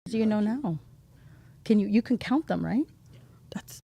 Do you know now? You can count them, right? That's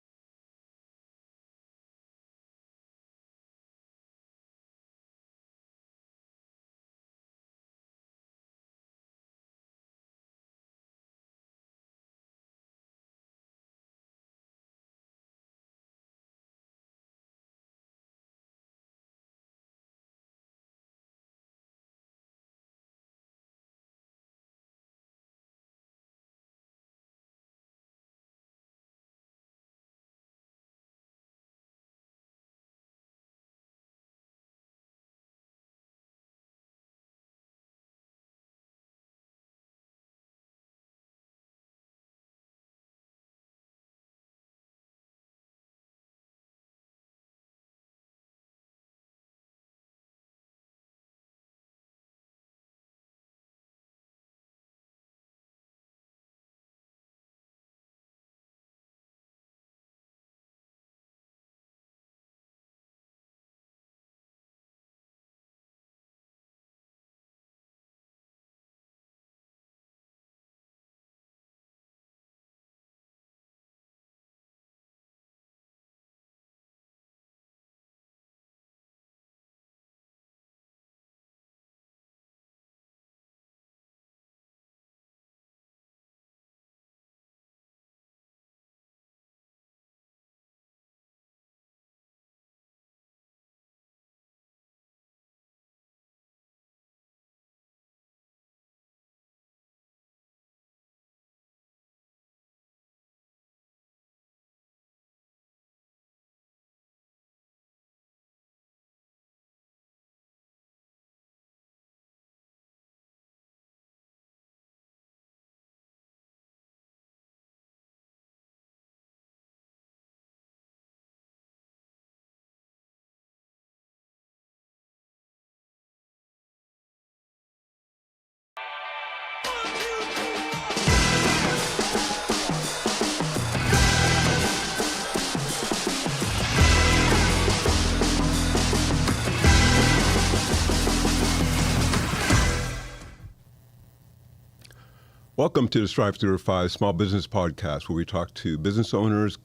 Welcome to the Strive 305 Small Business Podcast, where we talk to business owners,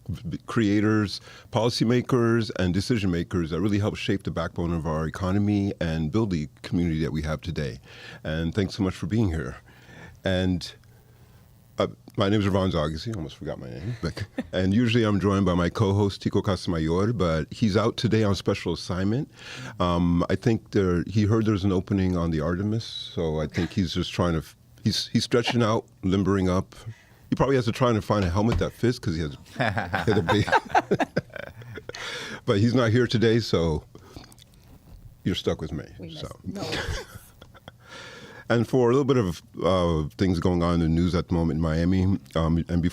creators, policymakers, and decision makers that really help shape the backbone of our economy and build the community that we have today. And thanks so much for being here. And my name is Irvans Agustin. I almost forgot my name. And usually I'm joined by my co-host, Tico Casamayor, but he's out today on special assignment. I think he heard there's an opening on the Artemis, so I think he's just trying to... He's stretching out, limbering up. He probably has to try and find a helmet that fits because he had a big... But he's not here today, so you're stuck with me. No. And for a little bit of things going on in the news at the moment in Miami, and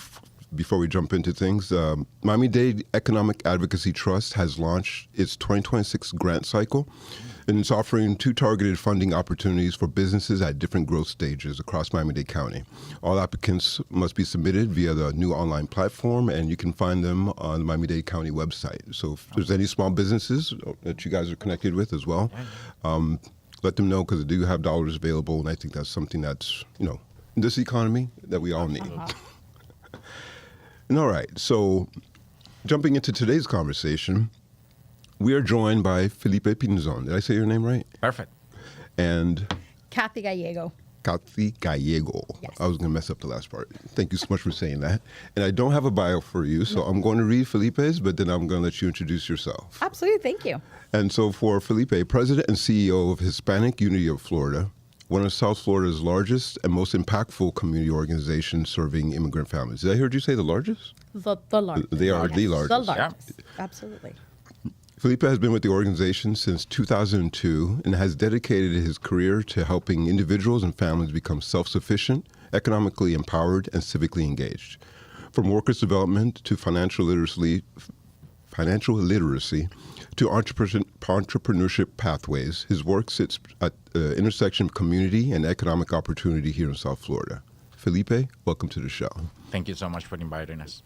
before we jump into things, Miami-Dade Economic Advocacy Trust has launched its 2026 grant cycle, and it's offering 2 targeted funding opportunities for businesses at different growth stages across Miami-Dade County. All applicants must be submitted via the new online platform, and you can find them on the Miami-Dade County website. So if there's any small businesses that you guys are connected with as well, let them know, because they do have dollars available, and I think that's something that's, in this economy that we all need. And all right, so jumping into today's conversation, we are joined by Felipe Pinzon. Did I say your name right? Perfect. And Kathy Gallego. Kathy Gallego. Yes. I was going to mess up the last part. Thank you so much for saying that. And I don't have a bio for you, so I'm going to read Felipe's, but then I'm going to let you introduce yourself. Absolutely. Thank you. And so for Felipe, President and CEO of Hispanic Unity of Florida, one of South Florida's largest and most impactful community organizations serving immigrant families. Did I hear you say the largest? The largest. They are the largest. The largest. Yeah. Absolutely. Felipe has been with the organization since 2002 and has dedicated his career to helping individuals and families become self-sufficient, economically empowered, and civically engaged. From workers' development to financial literacy to entrepreneurship pathways, his work sits at the intersection of community and economic opportunity here in South Florida. Felipe, welcome to the show. Thank you so much for inviting us.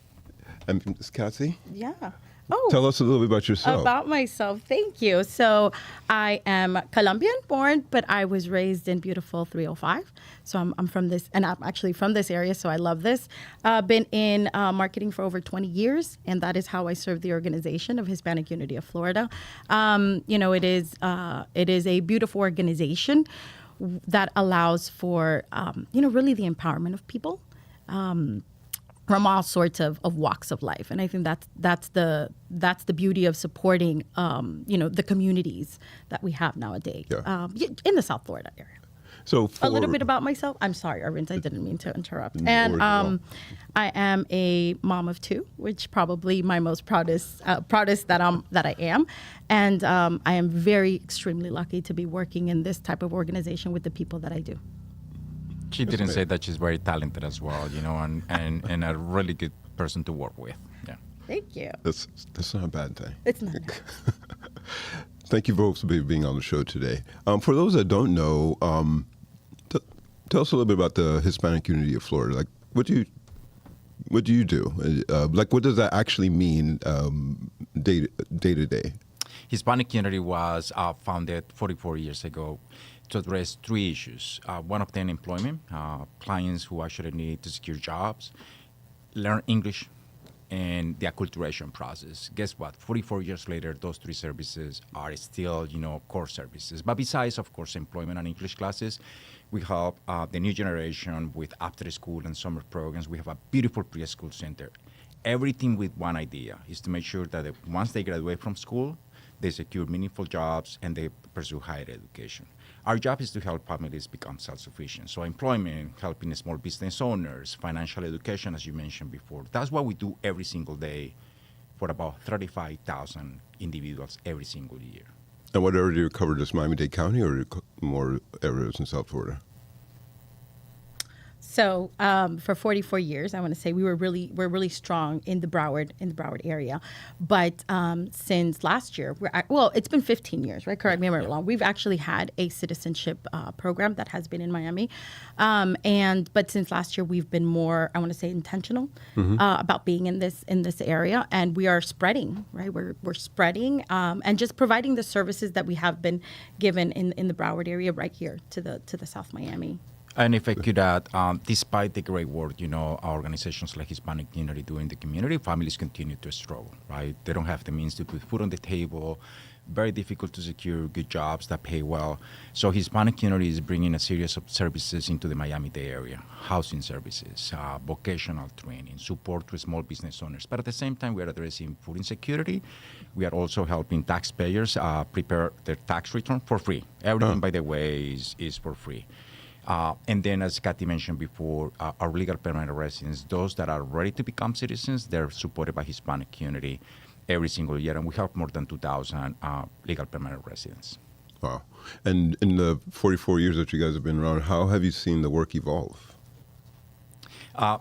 And Ms. Kathy, Yeah. Oh. tell us a little bit about yourself. About myself, thank you. So I am Colombian born, but I was raised in beautiful 305. So I'm from this, and I'm actually from this area, so I love this. Been in marketing for over 20 years, and that is how I serve the organization of Hispanic Unity of Florida. It is a beautiful organization that allows for, really the empowerment of people. From all sorts of walks of life, and I think that's the beauty of supporting the communities that we have nowadays in the South Florida area. So A little bit about myself. I'm sorry, Irvans, I didn't mean to interrupt. And I am a mom of two, which probably my most proudest that I am, and I am very extremely lucky to be working in this type of organization with the people that I do. She didn't say that she's very talented as well, and a really good person to work with. Yeah. Thank you. That's not a bad thing. It's not. Thank you both for being on the show today. For those that don't know, tell us a little bit about the Hispanic Unity of Florida. Like, what do you do? What does that actually mean day to day? Hispanic Unity was founded 44 years ago to address three issues. One of them, employment, clients who actually need to secure jobs, learn English, and the acculturation process. Guess what? 44 years later, those three services are still, core services. But besides, of course, employment and English classes, we help the new generation with after-school and summer programs. We have a beautiful preschool center. Everything with one idea is to make sure that once they graduate from school, they secure meaningful jobs and they pursue higher education. Our job is to help families become self-sufficient. So employment, helping small business owners, financial education, as you mentioned before. That's what we do every single day for about 35,000 individuals every single year. And what area do you cover? Just Miami-Dade County, or more areas in South Florida? So for 44 years, I want to say we're really strong in the Broward area. But since last year, it's been 15 years, right? Correct me if I'm wrong. We've actually had a citizenship program that has been in Miami, but since last year, we've been more, I want to say, intentional about being in this area, and we are spreading, right? We're spreading and just providing the services that we have been given in the Broward area right here to the South Miami. And if I could add, despite the great work, our organizations like Hispanic Unity do in the community, families continue to struggle, right? They don't have the means to put food on the table, very difficult to secure good jobs that pay well. So Hispanic Unity is bringing a series of services into the Miami-Dade area, housing services, vocational training, support to small business owners. But at the same time, we are addressing food insecurity. We are also helping taxpayers prepare their tax return for free. Everything, by the way, is for free. And then, as Kathy mentioned before, our legal permanent residents, those that are ready to become citizens, they're supported by Hispanic Unity every single year, and we have more than 2,000 legal permanent residents. Wow. And in the 44 years that you guys have been around, how have you seen the work evolve?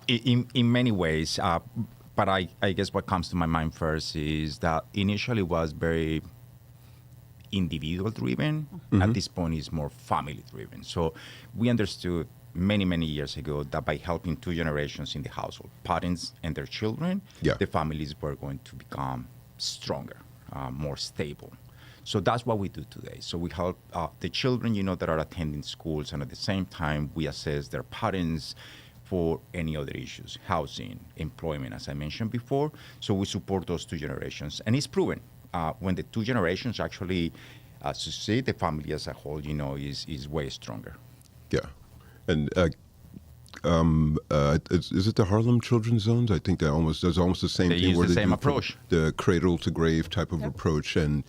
In many ways, but I guess what comes to my mind first is that initially was very individual-driven. At this point, it's more family-driven. So we understood many years ago that by helping two generations in the household, parents and their children, the families were going to become stronger, more stable. So that's what we do today. So we help the children, that are attending schools, and at the same time, we assess their parents for any other issues, housing, employment, as I mentioned before. So we support those two generations. And it's proven. When the two generations actually succeed, the family as a whole, is way stronger. Yeah. And is it the Harlem Children's Zones? I think there's almost the same they thing. Use where the they same do approach. The cradle to grave type of approach. And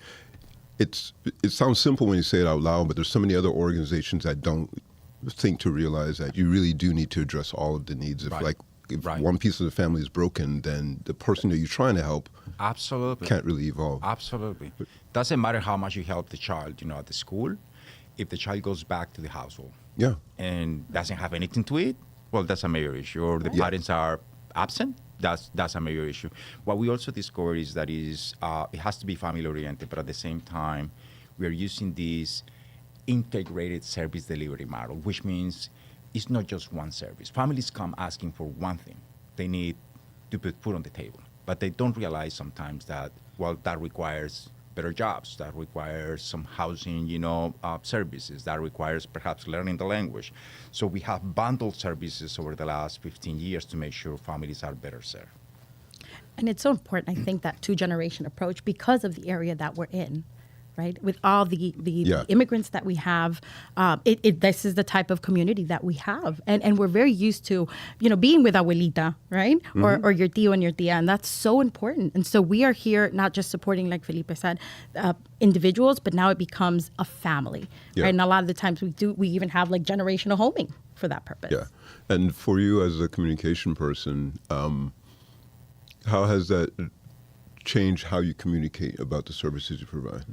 it sounds simple when you say it out loud, but there's so many other organizations that don't think to realize that you really do need to address all of the needs. If one piece of the family is broken, then the person that you're trying to help can't really evolve. Absolutely. Doesn't matter how much you help the child, at the school. If the child goes back to the household and doesn't have anything to eat, well, that's a major issue. Or the parents are absent, that's a major issue. What we also discovered is that it has to be family-oriented, but at the same time, we are using this integrated service delivery model, which means it's not just one service. Families come asking for one thing. They need to put food on the table. but they don't realize sometimes that, well, that requires better jobs, that requires some housing, services, that requires perhaps learning the language. So we have bundled services over the last 15 years to make sure families are better served. And it's so important, I think, that two-generation approach because of the area that we're in, right? With all the immigrants that we have, this is the type of community that we have. And we're very used to, being with abuelita, right? Or your tío and your tía. And that's so important. And so we are here not just supporting, like Felipe said, individuals, but now it becomes a family, right? And a lot of the times we even have like generational homing for that purpose. Yeah. And for you as a communication person, how has that changed how you communicate about the services you provide?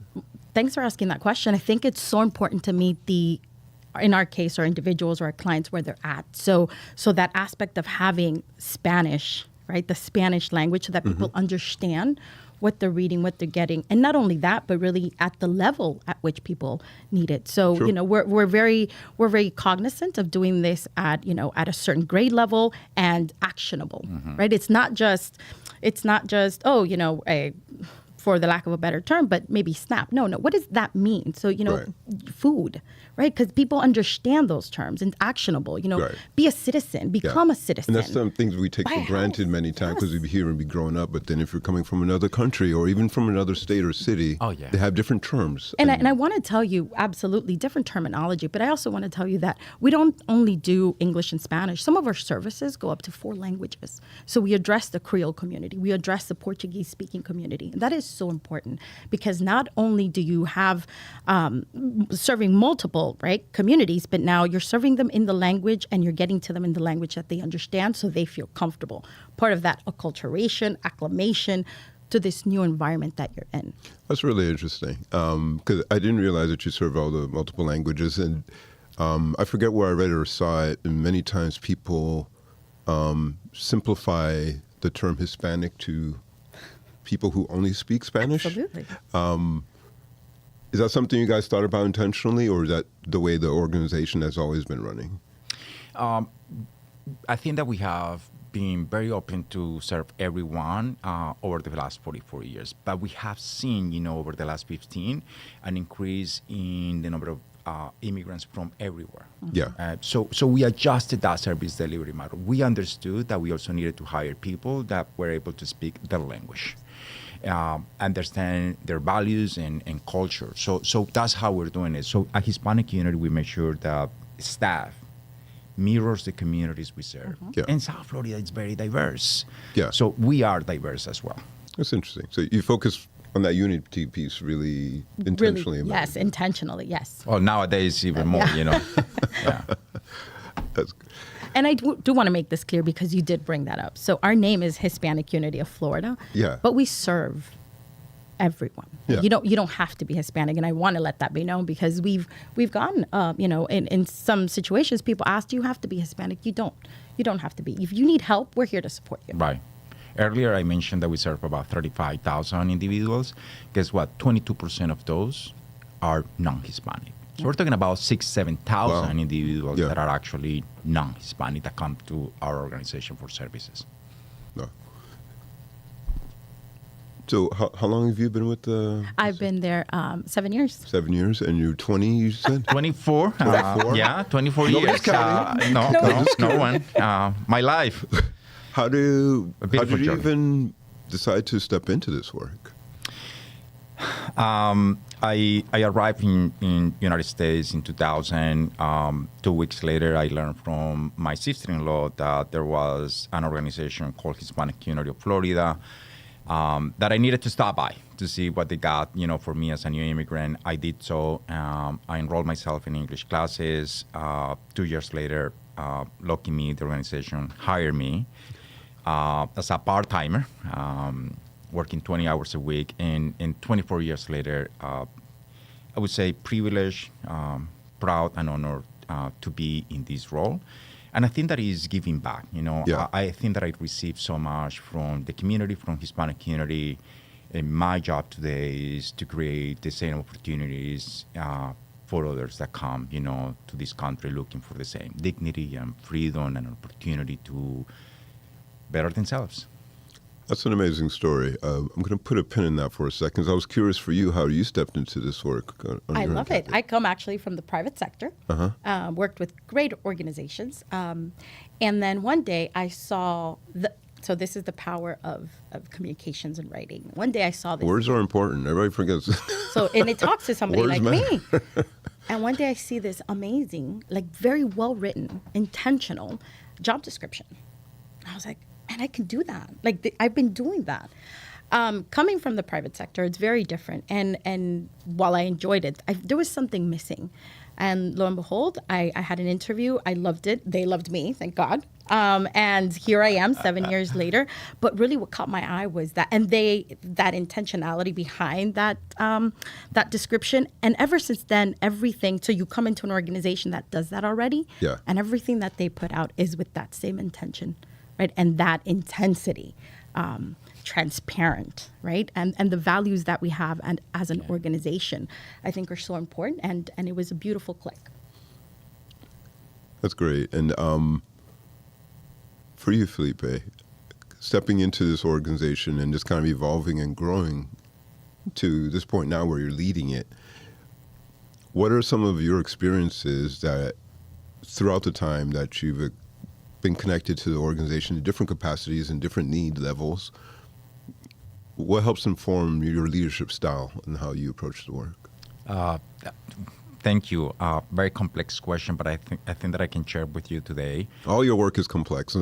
Thanks for asking that question. I think it's so important to meet in our case, our individuals or our clients where they're at. So that aspect of having Spanish, right, the Spanish language, so that people understand what they're reading, what they're getting, and not only that, but really at the level at which people need it. So we're very cognizant of doing this at a certain grade level and actionable, right? It's not just for the lack of a better term, but maybe SNAP. No. What does that mean? So, food, right? Because people understand those terms and actionable, be a citizen, become a citizen. And that's some things we take for granted many times because we hear and be growing up. But then if you're coming from another country or even from another state or city, they have different terms. And I want to tell you, absolutely, different terminology. But I also want to tell you that we don't only do English and Spanish. Some of our services go up to 4 languages. So we address the Creole community. We address the Portuguese-speaking community. And that is so important because not only do you have serving multiple communities, but now you're serving them in the language and you're getting to them in the language that they understand so they feel comfortable. Part of that acculturation, acclimation to this new environment that you're in. That's really interesting because I didn't realize that you serve all the multiple languages. And I forget where I read it or saw it, and many times people simplify the term Hispanic to people who only speak Spanish. Absolutely. Is that something you guys thought about intentionally, or is that the way the organization has always been running? I think that we have been very open to serve everyone over the last 44 years. But we have seen, over the last 15, an increase in the number of immigrants from everywhere. Yeah. So we adjusted that service delivery model. We understood that we also needed to hire people that were able to speak their language. Understand their values and culture. So that's how we're doing it. So at Hispanic Unity, we make sure that staff mirrors the communities we serve. Yeah. And South Florida is very diverse. Yeah. So we are diverse as well. That's interesting. So you focus on that unity piece really intentionally. Really, yes, intentionally, yes. Well, nowadays even more, Yeah. That's good. And I do want to make this clear because you did bring that up. So our name is Hispanic Unity of Florida. Yeah. But we serve everyone. Yeah. You don't have to be Hispanic, and I want to let that be known because we've gone in some situations people ask, do you have to be Hispanic? You don't have to be. If you need help, we're here to support you. Right. Earlier I mentioned that we serve about 35,000 individuals. Guess what? 22% of those are non-Hispanic. So we're talking about 7,000 individuals that are actually non-Hispanic that come to our organization for services. No. So how long have you been with the... I've been there 7 years. 7 years, and you're 20, you said? 24. 24? 24 Nobody's years. counting. No one. My life. How did you journey. even decide to step into this work? I arrived in United States in 2000. 2 weeks later, I learned from my sister-in-law that there was an organization called Hispanic Unity of Florida that I needed to stop by to see what they got, for me as a new immigrant. I did so. I enrolled myself in English classes. 2 years later, lucky me, the organization hired me as a part-timer. Working 20 hours a week, and 24 years later, I would say privileged, proud, and honored to be in this role. And I think that is giving back. I think that I received so much from the community, from Hispanic Unity. And my job today is to create the same opportunities for others that come, to this country looking for the same dignity and freedom and opportunity to better themselves. That's an amazing story. I'm going to put a pin in that for a second. I was curious for you how you stepped into this work. I love it. I come actually from the private sector, worked with great organizations. And then one day I saw, so this is the power of communications and writing. One day I saw this. Words are important. Everybody forgets. And it talks to somebody Words like matter. me. And one day I see this amazing, like very well written, intentional job description. I was like, and I can do that. Like I've been doing that. Coming from the private sector, it's very different. And while I enjoyed it, there was something missing. And lo and behold, I had an interview. I loved it. They loved me, thank God. And here I am 7 years later. But really what caught my eye was that, and that intentionality behind that description. And ever since then, everything, so you come into an organization that does that already. Yeah. And everything that they put out is with that same intention. Right, and that intensity, transparent, right, and the values that we have and as an organization, I think are so important. And it was a beautiful click. That's great. And for you, Felipe, stepping into this organization and just kind of evolving and growing to this point now where you're leading it, what are some of your experiences that throughout the time that you've been connected to the organization in different capacities and different need levels? What helps inform your leadership style and how you approach the work? Thank you. Very complex question, but I think that I can share with you today. All your work is complex.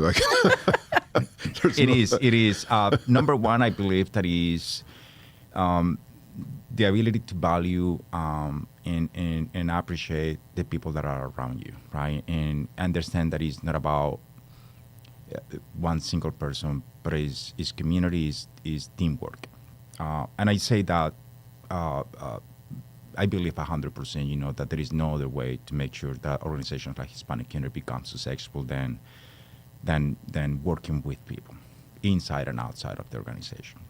It is. Number one, I believe that is the ability to value and appreciate the people that are around you, right? And understand that it's not about one single person, but is community, is teamwork. And I say that I believe 100%, that there is no other way to make sure that organizations like Hispanic community become successful than working with people inside and outside of the organization.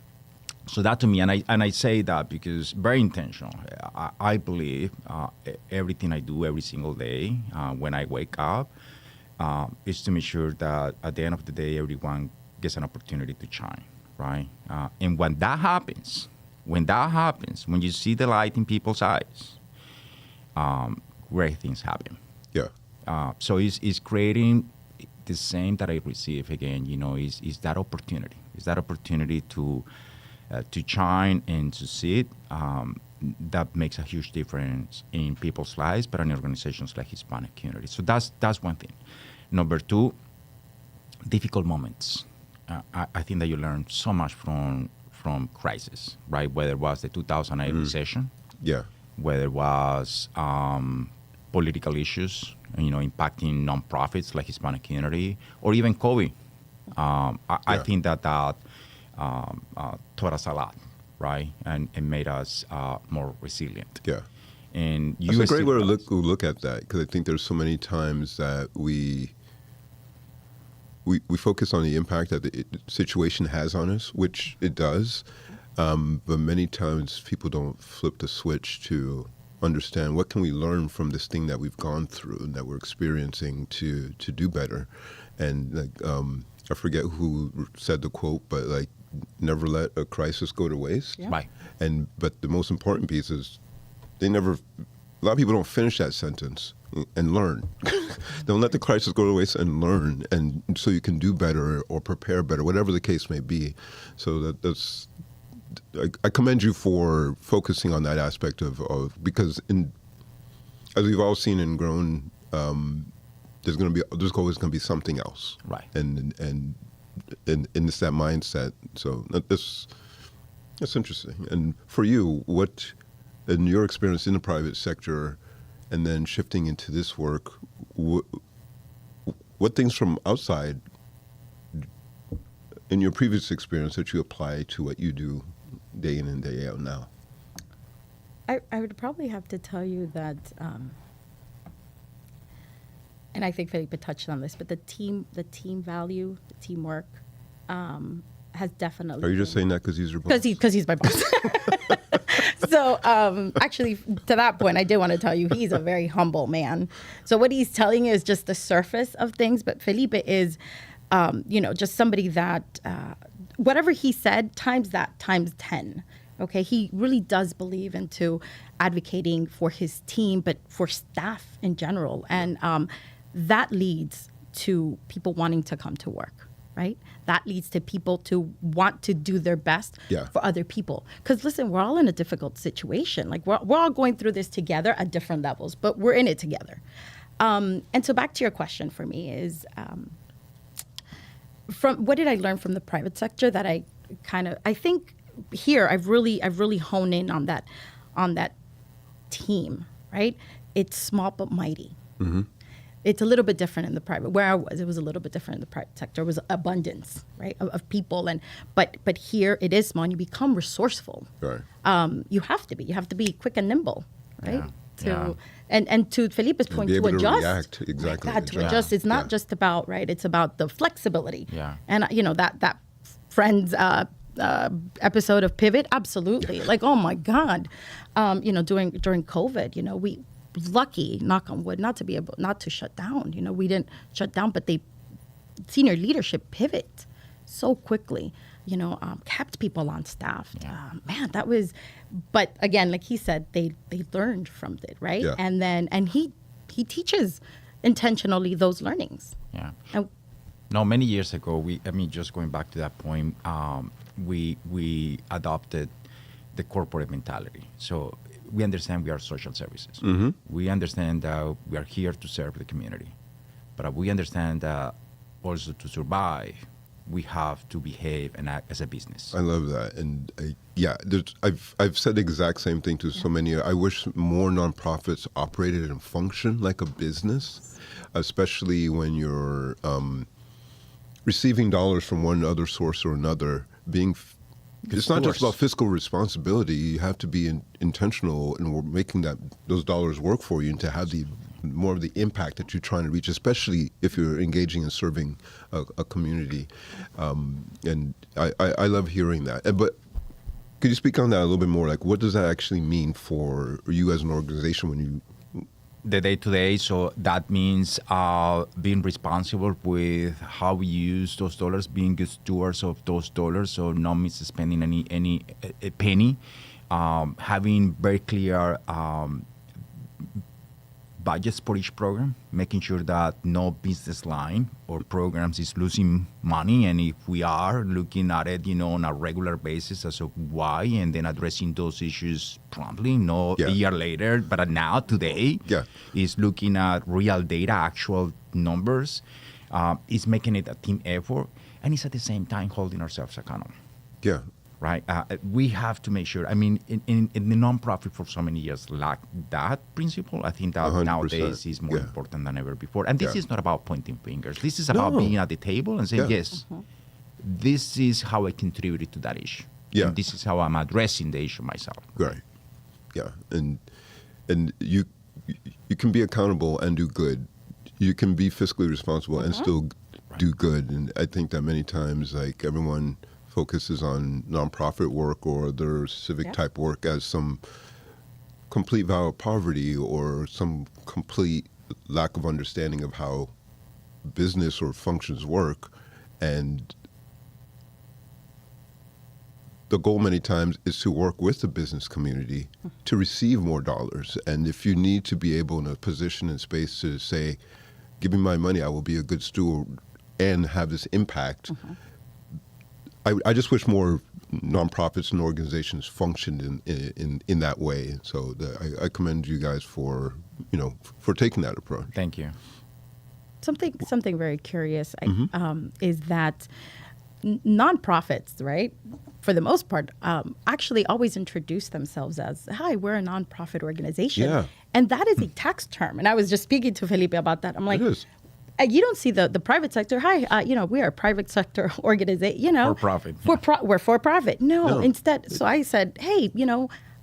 So that to me, and I say that because very intentional. I believe everything I do every single day when I wake up is to make sure that at the end of the day, everyone gets an opportunity to shine, right? And when that happens, when you see the light in people's eyes, great things happen. Yeah. So it's creating the same that I receive again, is that opportunity. Is that opportunity to shine and to see it, that makes a huge difference in people's lives, but in organizations like Hispanic community. So that's one thing. Number two, difficult moments. I think that you learn so much from crisis, right? Whether it was the 2008 recession, Yeah. whether it was political issues, impacting nonprofits like Hispanic community, or even COVID. I think that taught us a lot, right? And made us more resilient. Yeah. And That's a great way to look at that, because I think there's so many times that we focus on the impact that the situation has on us, which it does, but many times people don't flip the switch to understand what can we learn from this thing that we've gone through and that we're experiencing to do better. And I forget who said the quote, but never let a crisis go to waste. Yeah. Right. But the most important piece is a lot of people don't finish that sentence and learn. Don't let the crisis go to waste and learn, and so you can do better or prepare better, whatever the case may be. So I commend you for focusing on that aspect of because as we've all seen and grown, there's always going to be something else. Right. And it's that mindset. So that's interesting. And for you, what, in your experience in the private sector, and then shifting into this work, what things from outside in your previous experience that you apply to what you do day in and day out now? I would probably have to tell you that, and I think Felipe touched on this, but the team value, the teamwork, has definitely. Are you just saying that because he's your boss? Because he's my boss. So actually, to that point, I did want to tell you he's a very humble man. So what he's telling you is just the surface of things, but Felipe is, just somebody that whatever he said, times that, times 10. Okay, he really does believe into advocating for his team, but for staff in general. And that leads to people wanting to come to work, right? That leads to people to want to do their best for other people. Because listen, we're all in a difficult situation. Like we're all going through this together at different levels, but we're in it together. And so back to your question for me is, from what did I learn from the private sector that I think here I've really honed in on that team, right? It's small but mighty. Mm-hmm. It's a little bit different in the private. Where I was, it was a little bit different in the private sector. It was abundance, right, of people, but here it is small, and you become resourceful. Right. You have to be. You have to be quick and nimble, right? And to Felipe's point, to adjust. React. Exactly. To adjust. It's not just about, right. It's about the flexibility. Yeah. And that Friends episode of Pivot, absolutely. Like, oh my God, during COVID, we lucky, knock on wood, not to shut down. We didn't shut down, but senior leadership pivot so quickly. Kept people on staff. Man, that was. But again, like he said, they learned from it, right? Yeah. And he teaches intentionally those learnings. Yeah. Many years ago, just going back to that point, we adopted the corporate mentality. So we understand we are social services. Mm-hmm. We understand that we are here to serve the community, but we understand that also to survive, we have to behave and act as a business. I love that, and I've said the exact same thing to so many. I wish more nonprofits operated and functioned like a business, especially when you're receiving dollars from one other source or another. It's not just about fiscal responsibility. You have to be intentional in making those dollars work for you, and to have more of the impact that you're trying to reach, especially if you're engaging in serving a community. And I love hearing that. But could you speak on that a little bit more? Like, what does that actually mean for you as an organization when you... The day-to-day, so that means being responsible with how we use those dollars, being good stewards of those dollars, so not misspending any penny, having very clear budgets for each program, making sure that no business line or programs is losing money, and if we are, looking at it, on a regular basis as to why, and then addressing those issues promptly, a year later, but now, today, is looking at real data, actual numbers, is making it a team effort, and it's at the same time holding ourselves accountable. Yeah. Right? We have to make sure. In the nonprofit for so many years lacked that principle. I think that 100%. Nowadays is more important than ever before. And this is not about pointing fingers. This is about being at the table and saying, yes, this is how I contributed to that issue. Yeah. And this is how I'm addressing the issue myself. Right. Yeah. And you can be accountable and do good. You can be fiscally responsible and still do good. And I think that many times, like, everyone focuses on nonprofit work or their civic type work as some complete vow of poverty or some complete lack of understanding of how business or functions work. And the goal many times is to work with the business community to receive more dollars. And if you need to be able in a position and space to say, give me my money, I will be a good steward and have this impact. I just wish more nonprofits and organizations functioned in that way. So I commend you guys for taking that approach. Thank you. Something very curious is that nonprofits, right, for the most part, actually always introduce themselves as, hi, we're a nonprofit organization. Yeah. And that is a tax term. And I was just speaking to Felipe about that. I'm like, you don't see the private sector. Hi, we are a private sector organization. For profit. We're for profit. No, instead. So I said, hey,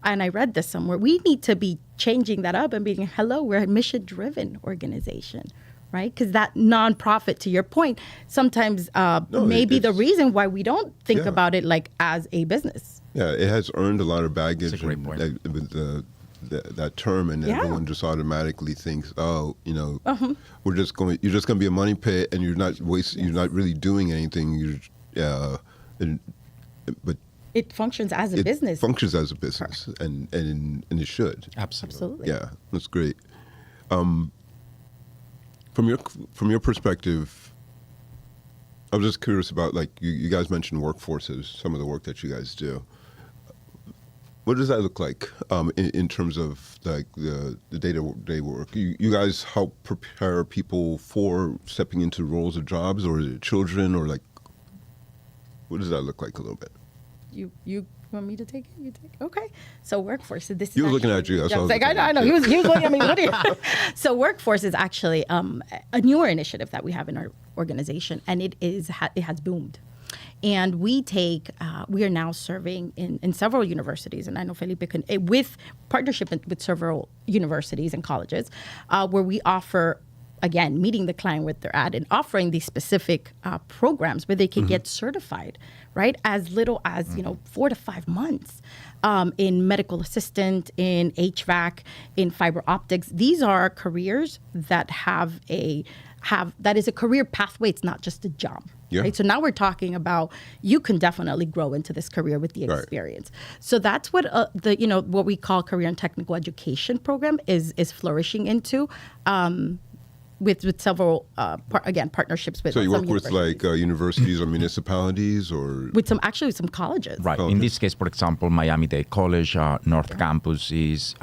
and I read this somewhere. We need to be changing that up and being, hello, we're a mission-driven organization, right? Because that nonprofit, to your point, sometimes may be the reason why we don't think about it like as a business. Yeah, it has earned a lot of baggage. That's a great point. With that term, and everyone just automatically thinks, you're just going to be a money pit, and you're not really doing anything. And, but It functions as a it business. functions as a business, and it should. Absolutely. Yeah, that's great. From your perspective, I was just curious about, like, you guys mentioned workforces, some of the work that you guys do. What does that look like in terms of like the day-to-day work? You guys help prepare people for stepping into roles of jobs, or is it children, or like, what does that look like a little bit? You want me to take it? You take it? Okay. So workforce. So this He is was looking actually- at you. That's Yeah, what I was I looking know. at. I know. He was looking at me. What are you? So workforce is actually a newer initiative that we have in our organization, and it has boomed. And we are now serving in several universities, and I know Felipe can, with partnership with several universities and colleges, where we offer, again, meeting the client where they're at and offering these specific programs where they can get certified, right? As little as, 4 to 5 months in medical assistant, in HVAC, in fiber optics. These are careers that that is a career pathway. It's not just a job. Yeah. Right? So now we're talking about you can definitely grow into this career with the Right. experience. So that's what what we call career and technical education program is flourishing into. With several partnerships with. So you some work with like universities or municipalities, or with some colleges. Right. Oh, In okay. this case, for example, Miami-Dade College, North Campus is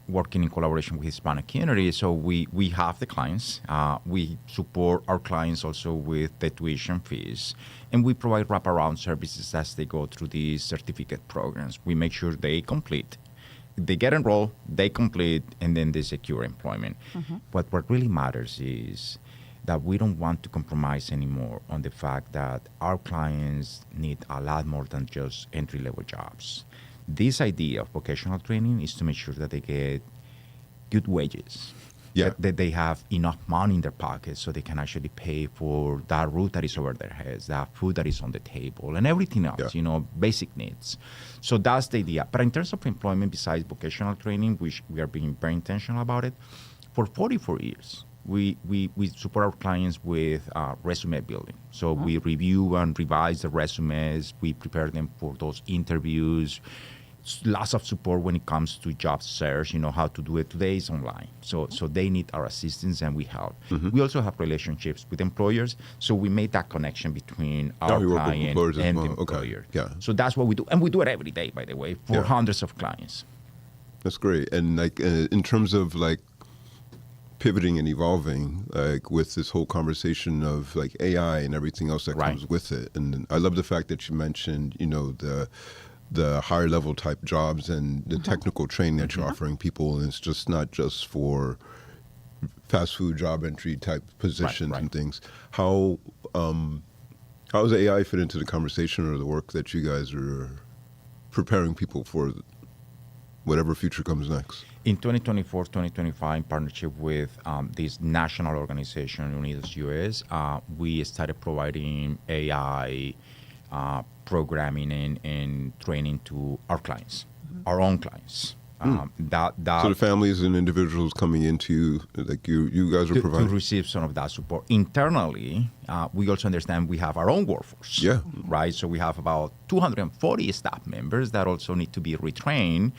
working in collaboration with Hispanic community. So we have the clients. We support our clients also with the tuition fees. And we provide wraparound services as they go through these certificate programs. We make sure they complete. They get enrolled, they complete, and then they secure employment. But what really matters is that we don't want to compromise anymore on the fact that our clients need a lot more than just entry-level jobs. This idea of vocational training is to make sure that they get good wages, Yeah. that they have enough money in their pockets so they can actually pay for that roof that is over their heads, that food that is on the table, and everything else, Yeah. basic needs. So that's the idea. But in terms of employment, besides vocational training, which we are being very intentional about it, for 44 years, we support our clients with resume building. So we review and revise the resumes. We prepare them for those interviews. Lots of support when it comes to job search, how to do it. Today is online. So they need our assistance, and we help. We also have relationships with employers. So we make that connection between our you work with client employers as and well. the Okay. employer. Yeah. So that's what we do. And we do it every day, by the way, for hundreds of clients. that's great. And like in terms of like pivoting and evolving, like with this whole conversation of like AI and everything else that Right. comes with it. And I love the fact that you mentioned, the higher level type jobs and the technical training that you're offering people. And it's just not just for fast food job entry type positions right. and things. How does AI fit into the conversation or the work that you guys are preparing people for whatever future comes next? In 2024, 2025, in partnership with this national organization, Unidos US, we started providing AI programming and training to our clients, our own clients. So the families and individuals coming into, like you guys are to providing. receive some of that support. Internally, we also understand we have our own workforce. Yeah. Right? So we have about 240 staff members that also need to be retrained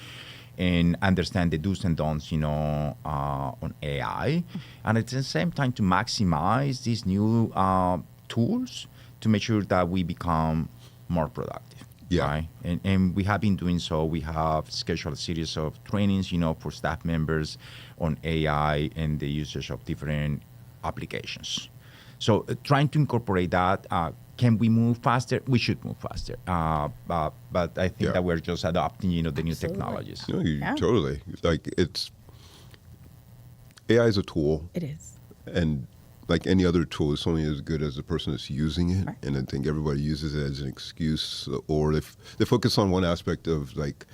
and understand the do's and don'ts, on AI. And at the same time, to maximize these new tools to make sure that we become more productive. Yeah. Right? And we have been doing so. We have scheduled a series of trainings, for staff members on AI and the usage of different applications. So trying to incorporate that, can we move faster? We should move faster. But I think that we're just adopting, the new technologies. No, Yeah. totally. Like AI is a tool, It is. and like any other tool, it's only as good as the person that's using it. Right. And I think everybody uses it as an excuse, or they focus on one aspect of like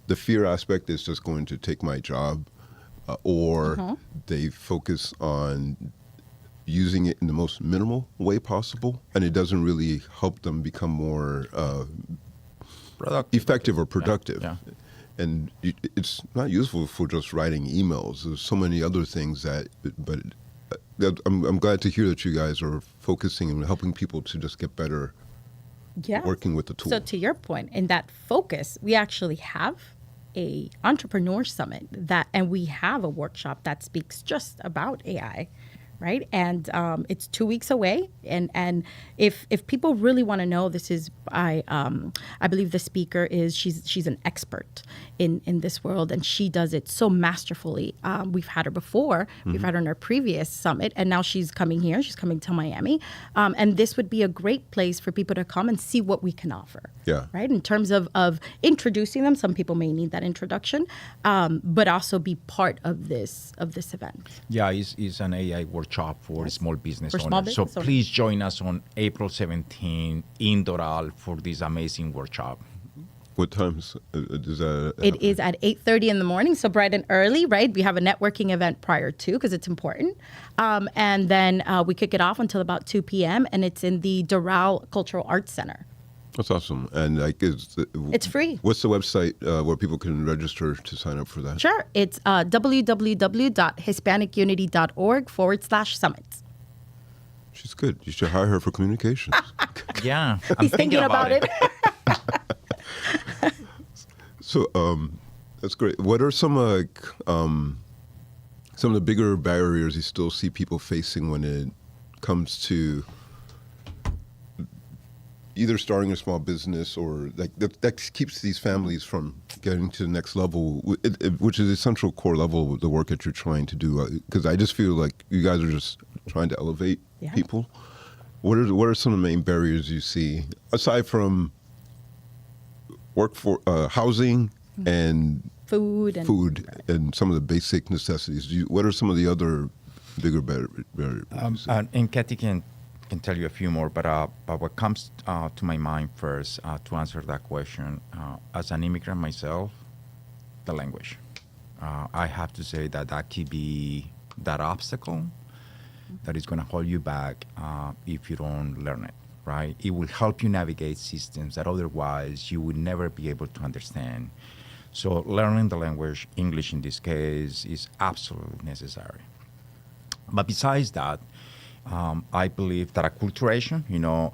the fear aspect is just going to take my job, or they focus on using it in the most minimal way possible, and it doesn't really help them become more Productive. effective or productive. Yeah. And it's not useful for just writing emails. There's so many other things but I'm glad to hear that you guys are focusing and helping people to just get better Yes. working with the tool. So to your point, in that focus, we actually have a entrepreneur summit and we have a workshop that speaks just about AI. Right. And it's 2 weeks away. And if people really want to know, I believe the speaker she's an expert in this world, and she does it so masterfully. We've had her before. We've had her in our previous summit, and now she's coming here. She's coming to Miami. And this would be a great place for people to come and see what we can offer. Yeah. Right. In terms of introducing them, some people may need that introduction, but also be part of this event. Yeah, it's an AI workshop for small business For owners. small So business owners. please join us on April 17 in Doral for this amazing workshop. What times does that It happen? is at 8:30 in the morning, so bright and early, right? We have a networking event prior to because it's important. And then we kick it off until about 2 p.m. and it's in the Doral Cultural Arts Center. That's awesome. And It's free. What's the website where people can register to sign up for that? Sure. It's www.hispaniculunity.org/summits. She's good. You should hire her for communications. Yeah, I'm He's thinking about it. So that's great. What are some of the bigger barriers you still see people facing when it comes to either starting a small business or that keeps these families from getting to the next level, which is the central core level of the work that you're trying to do? Because I just feel like you guys are just trying to elevate people. What are some of the main barriers you see aside from housing and Food and some of the basic necessities? What are some of the other bigger barriers? and Kathy can tell you a few more, but what comes to my mind first to answer that question, as an immigrant myself, the language. I have to say that could be that obstacle that is going to hold you back if you don't learn it, right? It will help you navigate systems that otherwise you would never be able to understand. So learning the language, English in this case, is absolutely necessary. But besides that, I believe that acculturation,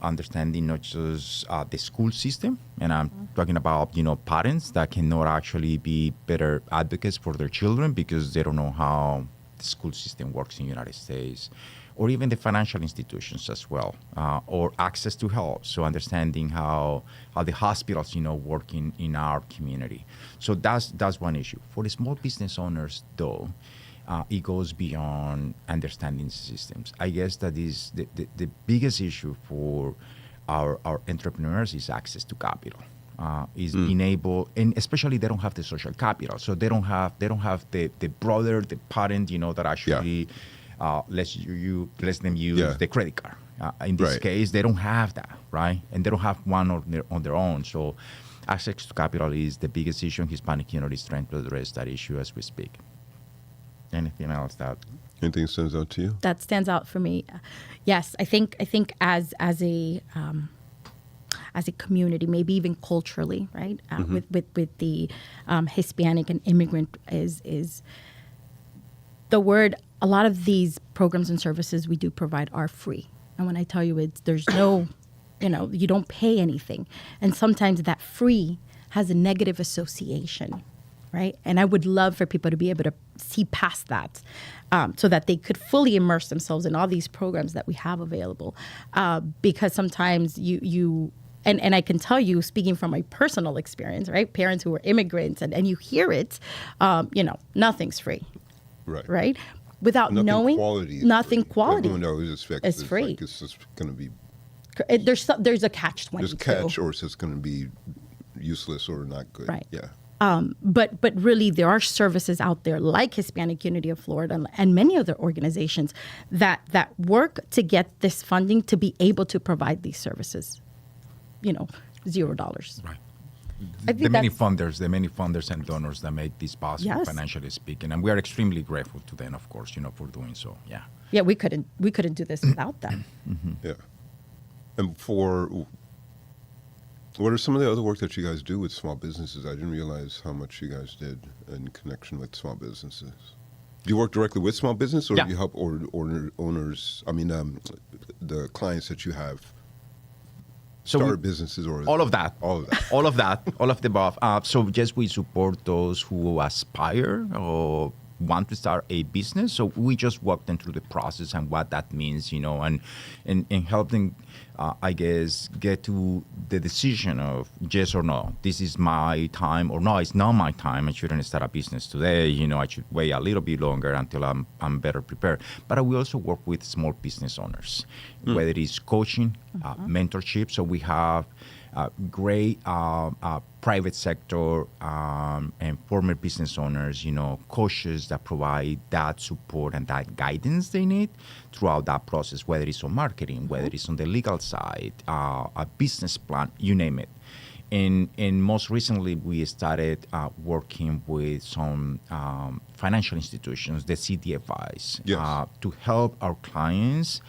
understanding not just the school system, and I'm talking about, parents that cannot actually be better advocates for their children because they don't know how the school system works in the United States, or even the financial institutions as well, or access to health. So understanding how the hospitals, work in our community. So that's one issue. For the small business owners, though, it goes beyond understanding systems. I guess that is the biggest issue for our entrepreneurs is access to capital. Is being able, and especially they don't have the social capital, so they don't have the brother, the parent, that actually lets them use the credit card. In this case, they don't have that, right? And they don't have one on their own. So access to capital is the biggest issue, and Hispanic community is trying to address that issue as we speak. Anything else Anything stands out to you? That stands out for me. Yes, I think as a community, maybe even culturally, right? With the Hispanic and immigrant is the word. A lot of these programs and services we do provide are free, and when I tell you there's no, you don't pay anything, and sometimes that free has a negative association. Right. And I would love for people to be able to see past that so that they could fully immerse themselves in all these programs that we have available. Because sometimes and I can tell you, speaking from my personal experience, right, parents who were immigrants and you hear it, nothing's free. Right. Without nothing quality. Everyone knows it's fixed. It's free. Like it's just going to be. There's a catch-22. There's a catch, or it's just going to be useless or not good. Right. Yeah. But really, there are services out there like Hispanic Unity of Florida and many other organizations that work to get this funding to be able to provide these services. $0. Right. The many funders and donors that make this possible, Yes. financially speaking, and we are extremely grateful to them, of course, for doing so. Yeah. Yeah, we couldn't do this without them. Yeah. And what are some of the other work that you guys do with small businesses? I didn't realize how much you guys did in connection with small businesses. Do you work directly with small business, or do you help owners? I mean, the clients that you have start businesses or all of that, all of that, all of that, all of the above. So yes, we support those who aspire or want to start a business. So we just walk them through the process and what that means, and help them, I guess, get to the decision of yes or no. This is my time, or no, it's not my time. I shouldn't start a business today. I should wait a little bit longer until I'm better prepared. But we also work with small business owners, whether it's coaching, mentorship. So we have great private sector and former business owners, coaches that provide that support and that guidance they need throughout that process, whether it's on marketing, whether it's on the legal side, a business plan, you name it. And most recently, we started working with some financial institutions, the CDFIs, Yes. to help our clients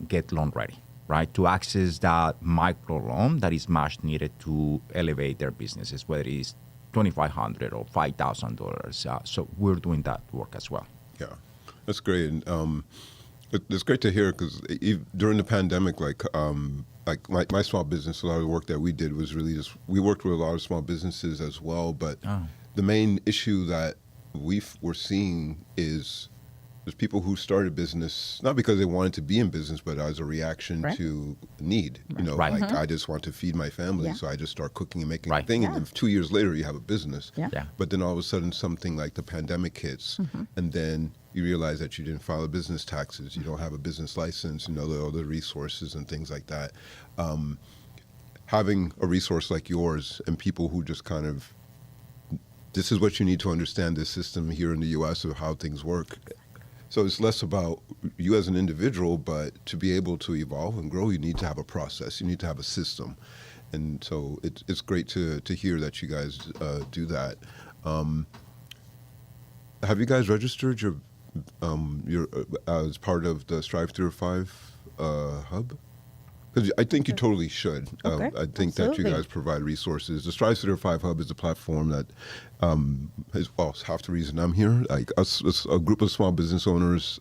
get loan ready. Right, to access that micro loan that is much needed to elevate their businesses, whether it's $2,500 or $5,000. So we're doing that work as well. Yeah, that's great. And it's great to hear because during the pandemic, like my small business, a lot of the work that we did was really just, we worked with a lot of small businesses as well. But the main issue that we're seeing is there's people who started business not because they wanted to be in business, but as a reaction to need. Right. Like I just want to feed my family, so I just start cooking and making a thing, and then 2 years later you have a business. Yeah. But then all of a sudden something like the pandemic hits, and then you realize that you didn't file the business taxes, you don't have a business license, all the resources and things like that. Having a resource like yours and people who just kind of, this is what you need to understand this system here in the U.S. of how things work. So it's less about you as an individual, but to be able to evolve and grow, you need to have a process. You need to have a system. And so it's great to hear that you guys do that. Have you guys registered your as part of the Strive 305 hub? Because I think you totally should. Okay. I think that you guys provide resources. The Strive 305 Hub is a platform that is half the reason I'm here. Like us, a group of small business owners,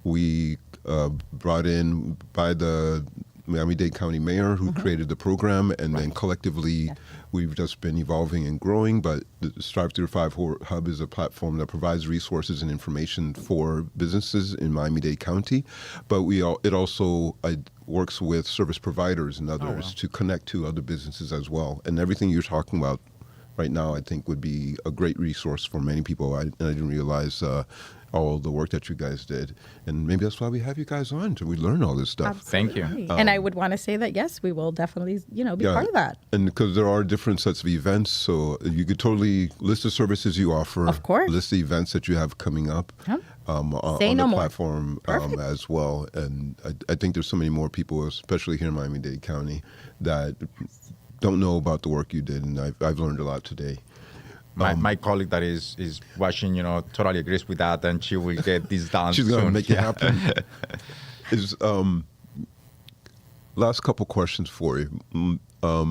we brought in by the Miami-Dade County Mayor who created the program, and then collectively we've just been evolving and growing. But the Strive 305 Hub is a platform that provides resources and information for businesses in Miami-Dade County. But it also works with service providers and others to connect to other businesses as well. And everything you're talking about right now, I think, would be a great resource for many people. I didn't realize all the work that you guys did. And maybe that's why we have you guys on, so we learn all this stuff. Absolutely. Thank you. And I would want to say that, yes, we will definitely, be part of that. And because there are different sets of events, so you could totally list the services you offer. Of course. List the events that you have coming up on the platform as well. And I think there's so many more people, especially here in Miami-Dade County, that don't know about the work you did, and I've learned a lot today. My colleague that is watching, totally agrees with that, and she will get this done. She's going to soon. make it happen. Last couple questions for you, for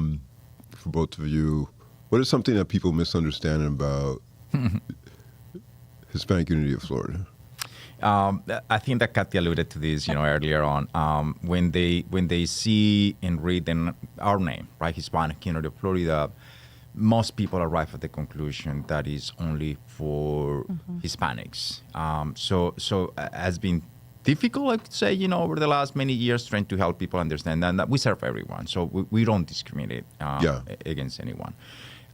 both of you. What is something that people misunderstand about Hispanic Unity of Florida? I think that Kathy alluded to this, earlier on. When they see and read our name, right, Hispanic Unity of Florida, most people arrive at the conclusion that is only for Hispanics. So it has been difficult, I could say, over the last many years, trying to help people understand that we serve everyone. So we don't discriminate against anyone.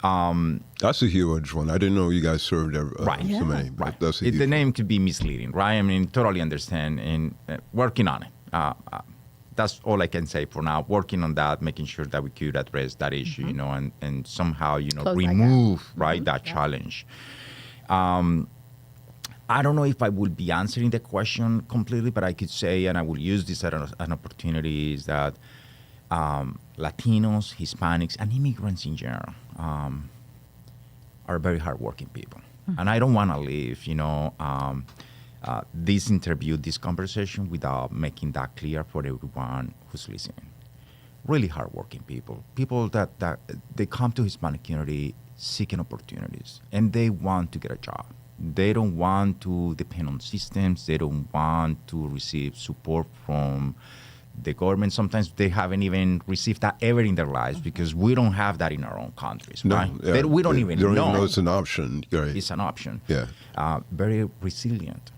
That's a huge one. I didn't know you guys served so many. Right. That's The name could be misleading, right? I mean, totally understand and working on it. That's all I can say for now. Working on that, making sure that we could address that issue, and somehow, remove that challenge. I don't know if I will be answering the question completely, but I could say, and I will use this as an opportunity, is that Latinos, Hispanics, and immigrants in general are very hardworking people. And I don't want to leave, this interview, this conversation, without making that clear for everyone who's listening. Really hardworking people that they come to Hispanic community seeking opportunities, and they want to get a job. They don't want to depend on systems. They don't want to receive support from the government, sometimes they haven't even received that ever in their lives because we don't have that in our own countries, right? We don't even know it's an option. Right. It's an option. Yeah. Very resilient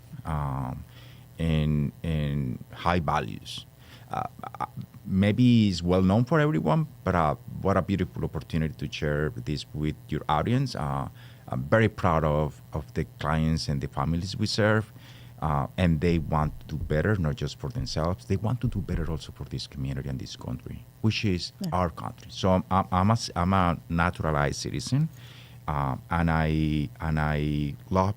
and high values. Maybe it's well known for everyone, but what a beautiful opportunity to share this with your audience. I'm very proud of the clients and the families we serve. And they want to do better, not just for themselves. They want to do better also for this community and this country, which is our country. So I'm a naturalized citizen, and I love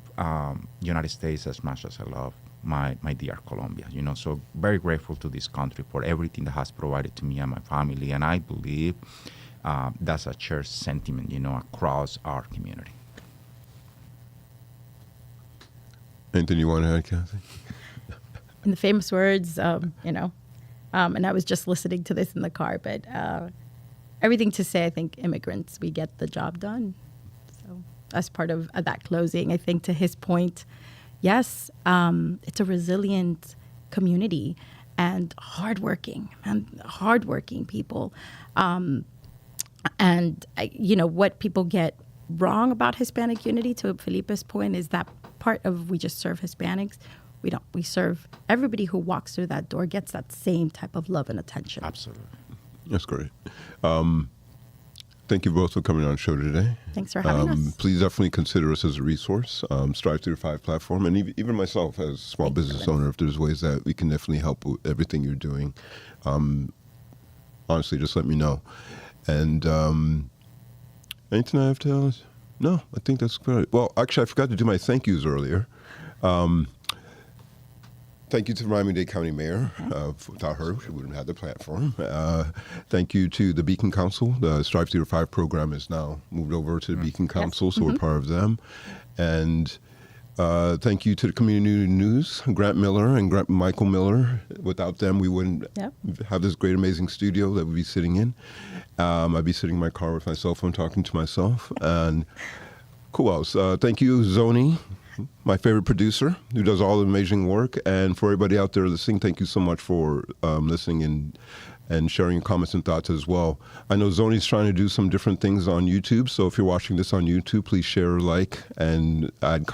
United States as much as I love my dear Colombia. So very grateful to this country for everything that has provided to me and my family. And I believe that's a shared sentiment, across our community. Anything you want to add, Kathy? In the famous words, and I was just listening to this in the car, but everything to say, I think immigrants, we get the job done. So as part of that closing, I think to his point, yes, it's a resilient community and hardworking people. And what people get wrong about Hispanic unity, to Felipe's point, is that part of we just serve Hispanics. We serve everybody who walks through that door gets that same type of love and attention. Absolutely. That's great. Thank you both for coming on the show today. Thanks for having us. Please definitely consider us as a resource, Strive 305 platform, and even myself as a small business owner, if there's ways that we can definitely help with everything you're doing, honestly, just let me know. And anything I have to tell us? No, I think that's good. Well, actually, I forgot to do my thank yous earlier. Thank you to the Miami-Dade County Mayor. Without her, she wouldn't have had the platform. Thank you to the Beacon Council. The Strive 305 program is now moved over to the Beacon Council, so we're part of them. And thank you to the Community News, Grant Miller and Michael Miller. Without them, we wouldn't have this great, amazing studio that we'd be sitting in. I'd be sitting in my car with my cell phone talking to myself. And who else? Thank you, Zoni, my favorite producer, who does all the amazing work. And for everybody out there listening, thank you so much for listening and sharing your comments and thoughts as well. I know Zoni's trying to do some different things on YouTube, so if you're watching this on YouTube, please share, like, and add